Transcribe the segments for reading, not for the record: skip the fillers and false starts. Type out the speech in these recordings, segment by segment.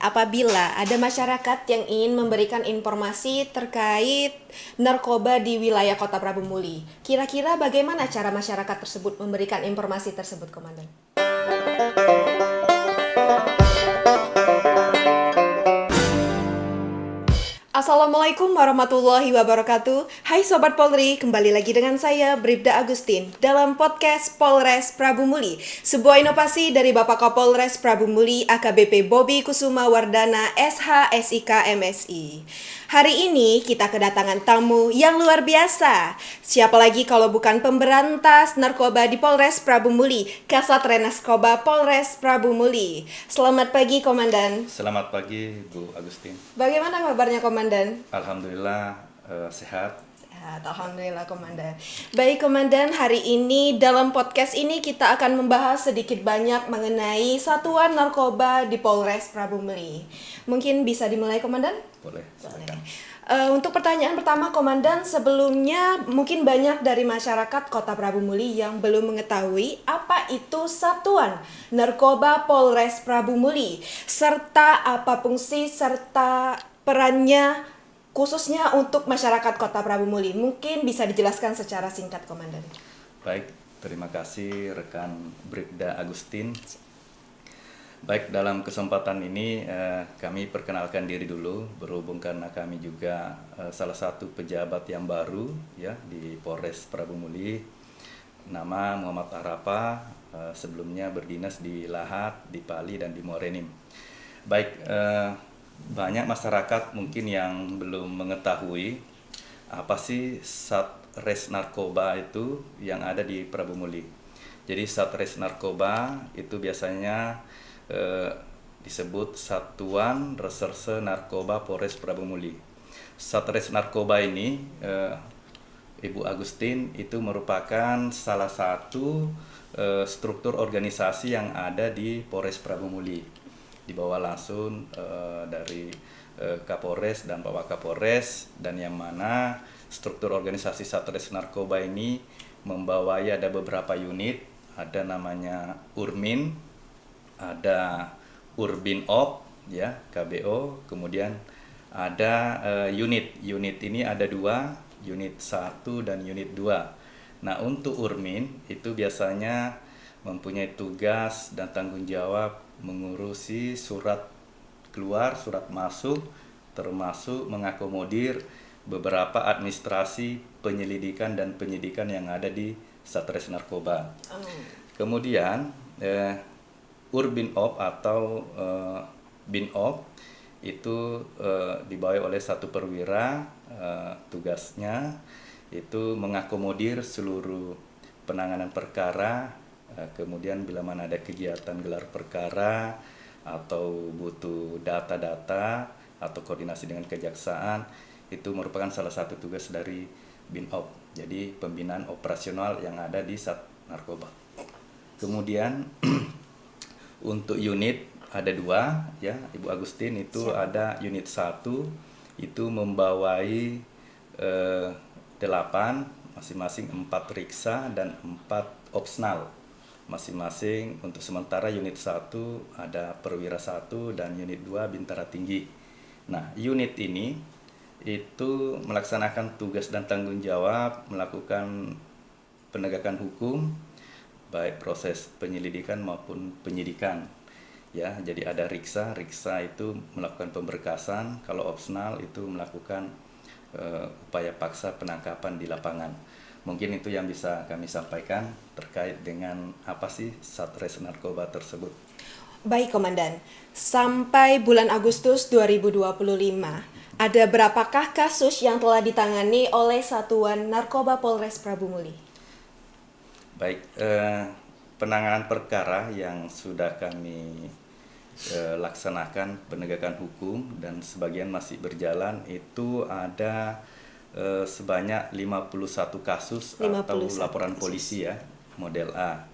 Apabila ada masyarakat yang ingin memberikan informasi terkait narkoba di wilayah Kota Prabu Muli, kira-kira bagaimana cara masyarakat tersebut memberikan informasi tersebut, Komandan? Assalamualaikum warahmatullahi wabarakatuh. Hai Sobat Polri, kembali lagi dengan saya Bribda Agustin dalam podcast Polres Prabu Muli, sebuah inovasi dari Bapak Kapolres Prabu Muli AKBP Bobi Kusuma Wardana SH SIK MSI. Hari ini kita kedatangan tamu yang luar biasa. Siapa lagi kalau bukan pemberantas narkoba di Polres Prabu Muli, Kasat Renaskoba Polres Prabu Muli. Selamat pagi, Komandan. Selamat pagi, Bu Agustin. Bagaimana kabarnya, Komandan? Alhamdulillah sehat. Sehat, Alhamdulillah, Komandan. Baik, Komandan, hari ini dalam podcast ini kita akan membahas sedikit banyak mengenai satuan narkoba di Polres Prabu Muli. Mungkin bisa dimulai, Komandan? Boleh, silakan. Untuk pertanyaan pertama, Komandan, sebelumnya mungkin banyak dari masyarakat Kota Prabu Muli yang belum mengetahui apa itu Satuan Narkoba Polres Prabu Muli, serta apa fungsi serta perannya khususnya untuk masyarakat Kota Prabu Muli. Mungkin bisa dijelaskan secara singkat, Komandan. Baik, terima kasih rekan Bribda Agustin. Baik, dalam kesempatan ini kami perkenalkan diri dulu, berhubung karena kami juga salah satu pejabat yang baru ya di Polres Prabu Muli. Nama Muhammad Arapa, sebelumnya berdinas di Lahat, di Pali, dan di Morenim. Baik, banyak masyarakat mungkin yang belum mengetahui apa sih Satres Narkoba itu yang ada di Prabu Muli. Jadi Satres Narkoba itu biasanya disebut Satuan Reserse Narkoba Polres Prabu Muli. Satres Narkoba ini, Ibu Agustin, itu merupakan salah satu struktur organisasi yang ada di Polres Prabu Muli. Dibawa langsung dari Kapolres dan Pak Wakapolres, dan yang mana struktur organisasi Satres Narkoba ini membawai ada beberapa unit, ada namanya Urmin, ada Urbinop ya, KBO, kemudian ada unit ini ada dua, unit 1 dan unit 2. Nah, untuk Urmin itu biasanya mempunyai tugas dan tanggung jawab mengurusi surat keluar, surat masuk, termasuk mengakomodir beberapa administrasi penyelidikan dan penyidikan yang ada di Satres Narkoba. Kemudian Urbinop atau Binop itu dibawa oleh satu perwira, tugasnya itu mengakomodir seluruh penanganan perkara, kemudian bila mana ada kegiatan gelar perkara atau butuh data-data atau koordinasi dengan kejaksaan, itu merupakan salah satu tugas dari Binop. Jadi pembinaan operasional yang ada di Sat Narkoba. Kemudian untuk unit ada dua ya, Ibu Agustin, itu ada unit 1 itu membawai 8, masing-masing 4 riksa dan 4 opsional masing-masing. Untuk sementara unit 1 ada perwira 1 dan unit 2 bintara tinggi. Nah, unit ini itu melaksanakan tugas dan tanggung jawab melakukan penegakan hukum, baik proses penyelidikan maupun penyidikan ya. Jadi ada riksa itu melakukan pemberkasan, kalau opsional itu melakukan upaya paksa penangkapan di lapangan. Mungkin itu yang bisa kami sampaikan terkait dengan apa sih Satres Narkoba tersebut. Baik, Komandan. Sampai bulan Agustus 2025, ada berapakah kasus yang telah ditangani oleh Satuan Narkoba Polres Prabu Muli? Baik, penanganan perkara yang sudah kami laksanakan penegakan hukum dan sebagian masih berjalan itu ada sebanyak 51 kasus 51 atau laporan kasus polisi ya, model A.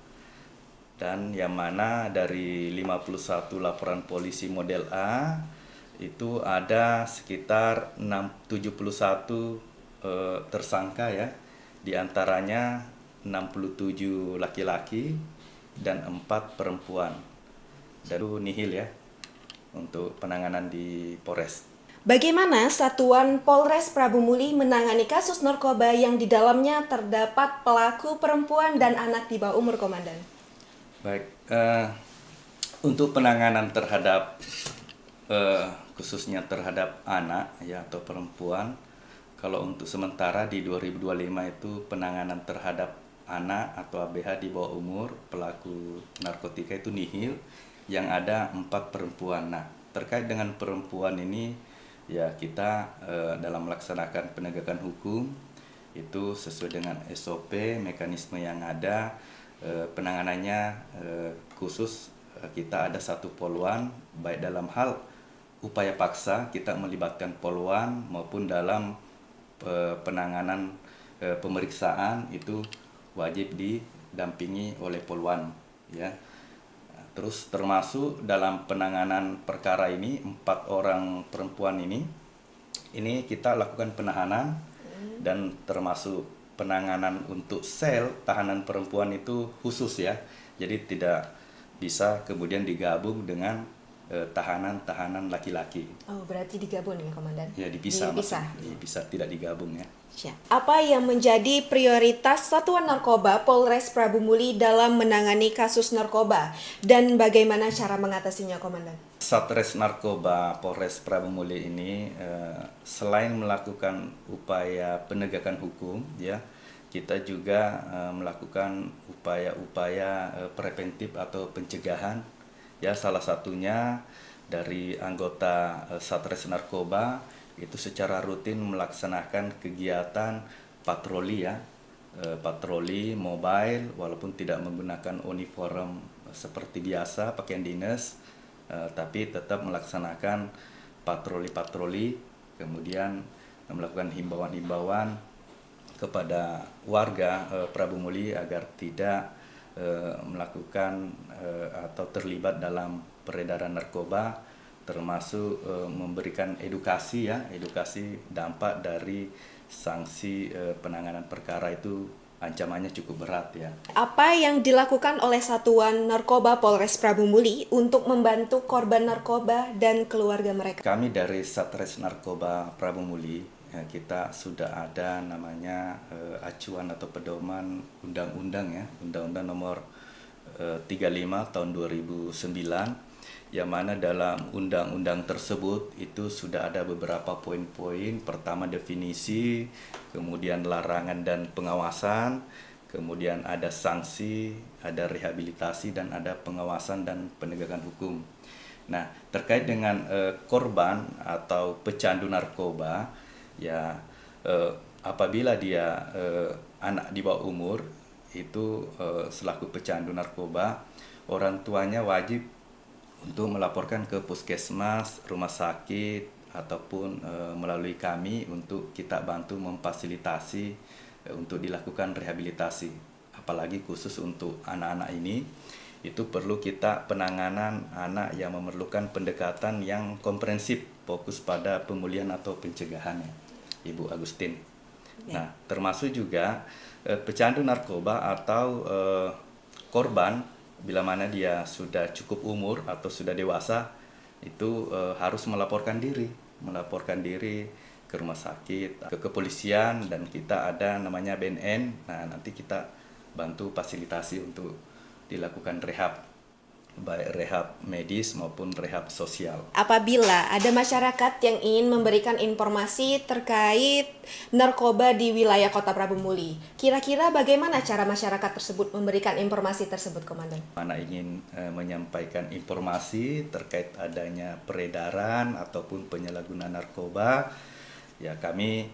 Dan yang mana dari 51 laporan polisi model A itu ada sekitar 71 tersangka ya, diantaranya 67 laki-laki dan 4 perempuan. Dan itu nihil ya, untuk penanganan di Polres. Bagaimana Satuan Polres Prabu Muli menangani kasus narkoba yang di dalamnya terdapat pelaku perempuan dan anak di bawah umur, Komandan? Baik, untuk penanganan terhadap khususnya terhadap anak ya atau perempuan, kalau untuk sementara di 2025 itu penanganan terhadap anak atau ABH di bawah umur pelaku narkotika itu nihil, yang ada 4 perempuan. Nah, terkait dengan perempuan ini ya kita dalam melaksanakan penegakan hukum itu sesuai dengan SOP mekanisme yang ada, penanganannya khusus kita ada 1 poluan, baik dalam hal upaya paksa kita melibatkan poluan maupun dalam penanganan pemeriksaan itu wajib didampingi oleh poluan ya. Terus termasuk dalam penanganan perkara ini 4 orang perempuan ini kita lakukan penahanan dan termasuk penanganan untuk sel tahanan perempuan itu khusus ya. Jadi tidak bisa kemudian digabung dengan tahanan-tahanan laki-laki. Oh, berarti digabung ya, Komandan? Ya, dipisah. Dipisah, tidak digabung ya. Siap. Apa yang menjadi prioritas Satuan Narkoba Polres Prabu Muli dalam menangani kasus narkoba dan bagaimana cara mengatasinya, Komandan? Satres Narkoba Polres Prabu Muli ini selain melakukan upaya penegakan hukum ya, kita juga melakukan upaya-upaya preventif atau pencegahan ya, salah satunya dari anggota Satres Narkoba itu secara rutin melaksanakan kegiatan patroli ya, patroli mobile walaupun tidak menggunakan uniform seperti biasa pakaian dinas, tapi tetap melaksanakan patroli-patroli, kemudian melakukan himbauan-himbauan kepada warga Prabu Muli agar tidak melakukan atau terlibat dalam peredaran narkoba, termasuk memberikan edukasi ya, edukasi dampak dari sanksi penanganan perkara itu ancamannya cukup berat ya. Apa yang dilakukan oleh Satuan Narkoba Polres Prabu Muli untuk membantu korban narkoba dan keluarga mereka? Kami dari Satres Narkoba Prabu Muli kita sudah ada namanya acuan atau pedoman undang-undang ya, Undang-Undang Nomor 35 tahun 2009, yang mana dalam undang-undang tersebut itu sudah ada beberapa poin-poin. Pertama definisi, kemudian larangan dan pengawasan, kemudian ada sanksi, ada rehabilitasi, dan ada pengawasan dan penegakan hukum. Nah, terkait dengan korban atau pecandu narkoba, ya apabila dia anak di bawah umur, itu selaku pecandu narkoba, orang tuanya wajib untuk melaporkan ke puskesmas, rumah sakit, ataupun melalui kami untuk kita bantu memfasilitasi untuk dilakukan rehabilitasi. Apalagi khusus untuk anak-anak ini, itu perlu kita penanganan anak yang memerlukan pendekatan yang komprehensif, fokus pada pemulihan atau pencegahan ya, Ibu Agustin. Ya. Nah, termasuk juga pecandu narkoba atau korban bila mana dia sudah cukup umur atau sudah dewasa itu harus melaporkan diri ke rumah sakit, ke kepolisian, dan kita ada namanya BNN. Nah, nanti kita bantu fasilitasi untuk dilakukan rehab, baik rehab medis maupun rehab sosial. Apabila ada masyarakat yang ingin memberikan informasi terkait narkoba di wilayah Kota Prabu Muli, kira-kira bagaimana cara masyarakat tersebut memberikan informasi tersebut, Komandan? Mana ingin menyampaikan informasi terkait adanya peredaran ataupun penyalahgunaan narkoba, ya kami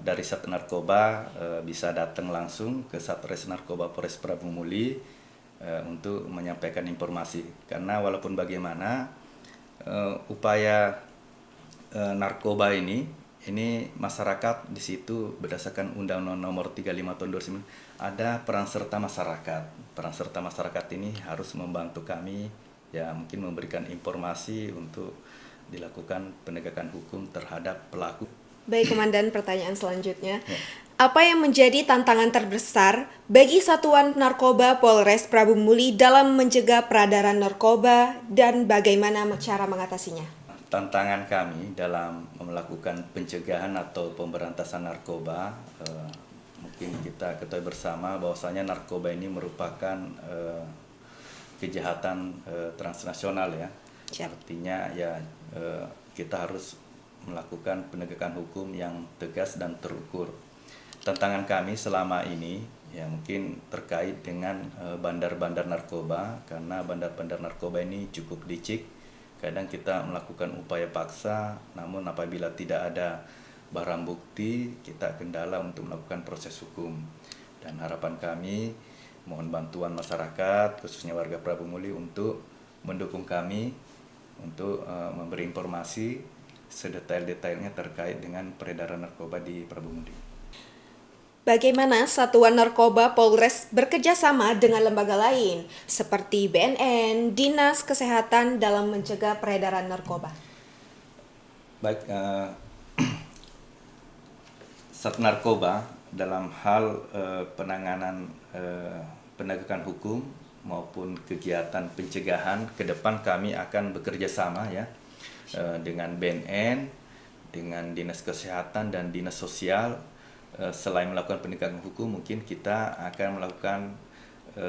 dari Sat Narkoba bisa datang langsung ke Satres Narkoba Polres Prabu Muli untuk menyampaikan informasi, karena walaupun bagaimana upaya narkoba ini masyarakat di situ berdasarkan Undang-Undang Nomor 35 tahun 2009 ada peran serta masyarakat. Peran serta masyarakat ini harus membantu kami ya, mungkin memberikan informasi untuk dilakukan penegakan hukum terhadap pelaku Baik, Komandan, pertanyaan selanjutnya. Ya. Apa yang menjadi tantangan terbesar bagi Satuan Narkoba Polres Prabu Muli dalam mencegah peredaran narkoba dan bagaimana cara mengatasinya? Tantangan kami dalam melakukan pencegahan atau pemberantasan narkoba, mungkin kita ketahui bersama bahwasanya narkoba ini merupakan kejahatan transnasional ya. Siap. Artinya ya kita harus melakukan penegakan hukum yang tegas dan terukur. Tantangan kami selama ini ya mungkin terkait dengan bandar-bandar narkoba, karena bandar-bandar narkoba ini cukup licik. Kadang kita melakukan upaya paksa, namun apabila tidak ada barang bukti, kita kendala untuk melakukan proses hukum. Dan harapan kami, mohon bantuan masyarakat, khususnya warga Prabu Muli untuk mendukung kami untuk memberi informasi sedetail-detailnya terkait dengan peredaran narkoba di Prabu Muli. Bagaimana Satuan Narkoba Polres bekerja sama dengan lembaga lain seperti BNN, Dinas Kesehatan dalam mencegah peredaran narkoba? Baik, Sat Narkoba dalam hal penanganan penegakan hukum maupun kegiatan pencegahan ke depan kami akan bekerja sama ya dengan BNN, dengan Dinas Kesehatan dan Dinas Sosial. Selain melakukan penegakan hukum, mungkin kita akan melakukan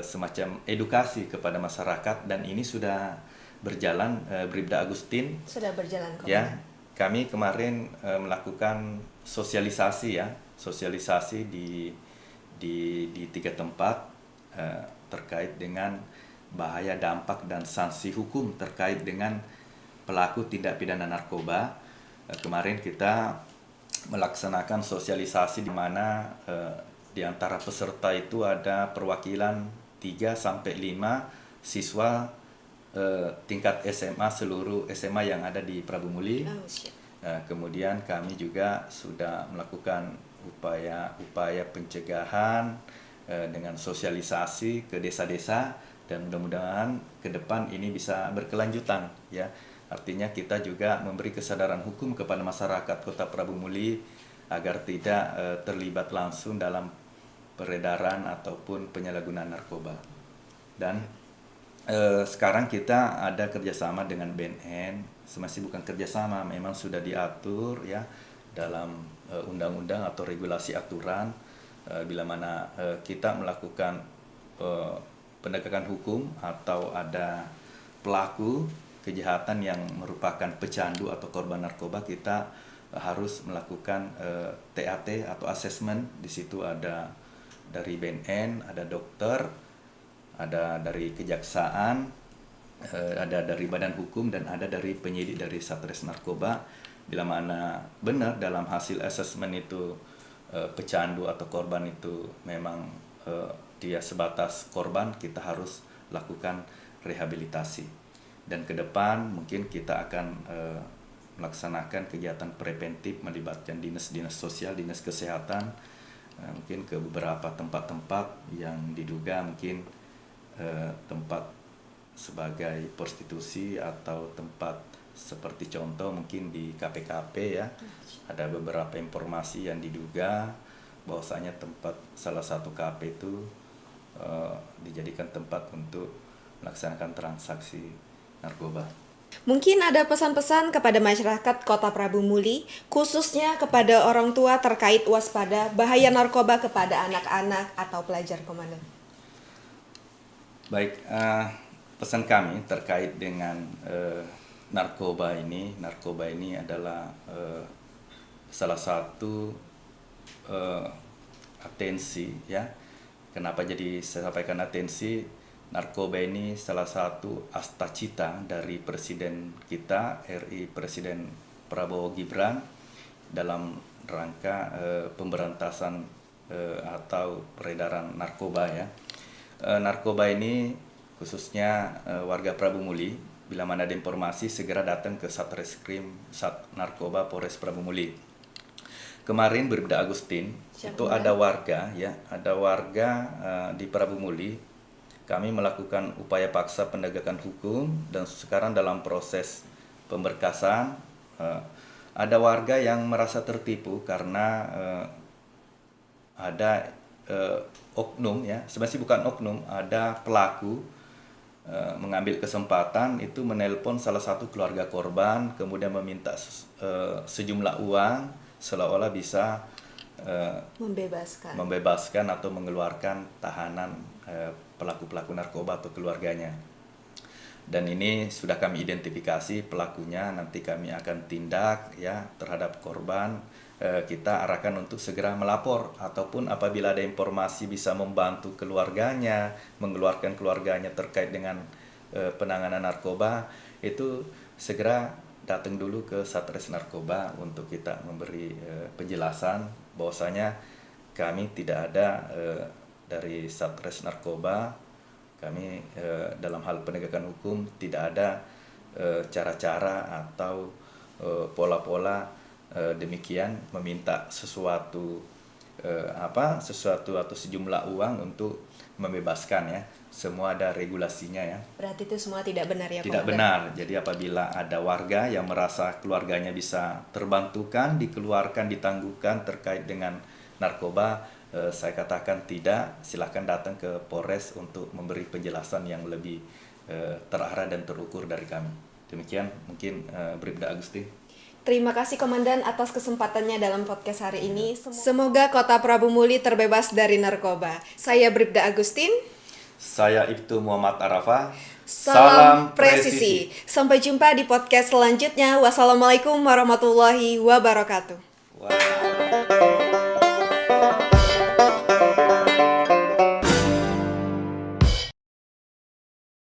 semacam edukasi kepada masyarakat, dan ini sudah berjalan. Bribda Agustin Sudah berjalan, Komandan. ya, kami kemarin melakukan sosialisasi ya, sosialisasi di 3 tempat terkait dengan bahaya, dampak dan sanksi hukum terkait dengan pelaku tindak pidana narkoba. Kemarin kita melaksanakan sosialisasi di mana di antara peserta itu ada perwakilan 3-5 siswa tingkat SMA, seluruh SMA yang ada di Prabu Muli. Kemudian kami juga sudah melakukan upaya pencegahan dengan sosialisasi ke desa-desa, dan mudah-mudahan ke depan ini bisa berkelanjutan ya. Artinya kita juga memberi kesadaran hukum kepada masyarakat Kota Prabu Muli agar tidak terlibat langsung dalam peredaran ataupun penyalahgunaan narkoba. Dan sekarang kita ada kerjasama dengan BNN, masih bukan kerjasama, memang sudah diatur ya dalam undang-undang atau regulasi aturan bila mana kita melakukan penegakan hukum atau ada pelaku kejahatan yang merupakan pecandu atau korban narkoba, kita harus melakukan TAT atau assessment. Di situ ada dari BNN, ada dokter, ada dari kejaksaan, ada dari badan hukum, dan ada dari penyidik dari Satres Narkoba. Bila mana benar dalam hasil assessment itu pecandu atau korban itu memang dia sebatas korban, kita harus lakukan rehabilitasi. Dan ke depan mungkin kita akan melaksanakan kegiatan preventif melibatkan dinas-dinas sosial, dinas kesehatan, mungkin ke beberapa tempat-tempat yang diduga mungkin tempat sebagai prostitusi atau tempat seperti contoh mungkin di KPKP ya. Ada beberapa informasi yang diduga bahwasanya salah satu KP itu dijadikan tempat untuk melaksanakan transaksi narkoba. Mungkin ada pesan-pesan kepada masyarakat Kota Prabu Muli, khususnya kepada orang tua terkait waspada bahaya narkoba kepada anak-anak atau pelajar, Komandan. Baik, pesan kami terkait dengan narkoba ini adalah salah satu atensi ya. Kenapa jadi saya sampaikan atensi? Narkoba ini salah satu astacita dari Presiden kita, RI Presiden Prabowo Gibran, dalam rangka pemberantasan atau peredaran narkoba ya. Narkoba ini khususnya warga Prabu Muli, bila mana ada informasi segera datang ke Satreskrim Sat Narkoba Polres Prabu Muli. Kemarin Bribda Agustin itu ada warga di Prabu Muli. Kami melakukan upaya paksa penegakan hukum dan sekarang dalam proses pemberkasan ada warga yang merasa tertipu karena ada oknum ya, sebenarnya bukan oknum, ada pelaku mengambil kesempatan itu menelpon salah satu keluarga korban, kemudian meminta sejumlah uang seolah-olah bisa membebaskan atau mengeluarkan tahanan pelaku-pelaku narkoba atau keluarganya. Dan ini sudah kami identifikasi pelakunya, nanti kami akan tindak ya terhadap korban. Kita arahkan untuk segera melapor, ataupun apabila ada informasi bisa membantu keluarganya, mengeluarkan keluarganya terkait dengan penanganan narkoba, itu segera datang dulu ke Satres Narkoba untuk kita memberi penjelasan bahwasanya kami tidak ada dari Satres Narkoba, kami dalam hal penegakan hukum tidak ada cara-cara atau pola-pola demikian meminta sesuatu atau sejumlah uang untuk membebaskan ya. Semua ada regulasinya ya. Berarti itu semua tidak benar ya, Tidak Komandan? benar. Jadi apabila ada warga yang merasa keluarganya bisa terbantukan, dikeluarkan, ditangguhkan terkait dengan narkoba, saya katakan tidak, silahkan datang ke Polres untuk memberi penjelasan yang lebih terarah dan terukur dari kami. Demikian mungkin Bribda Agustin. Terima kasih Komandan atas kesempatannya dalam podcast hari ini. Semoga Kota Prabu Muli terbebas dari narkoba. Saya Bribda Agustin. Saya Ibtu Muhammad Arafa. Salam presisi. Sampai jumpa di podcast selanjutnya. Wassalamualaikum warahmatullahi wabarakatuh. Waalaikumsalam.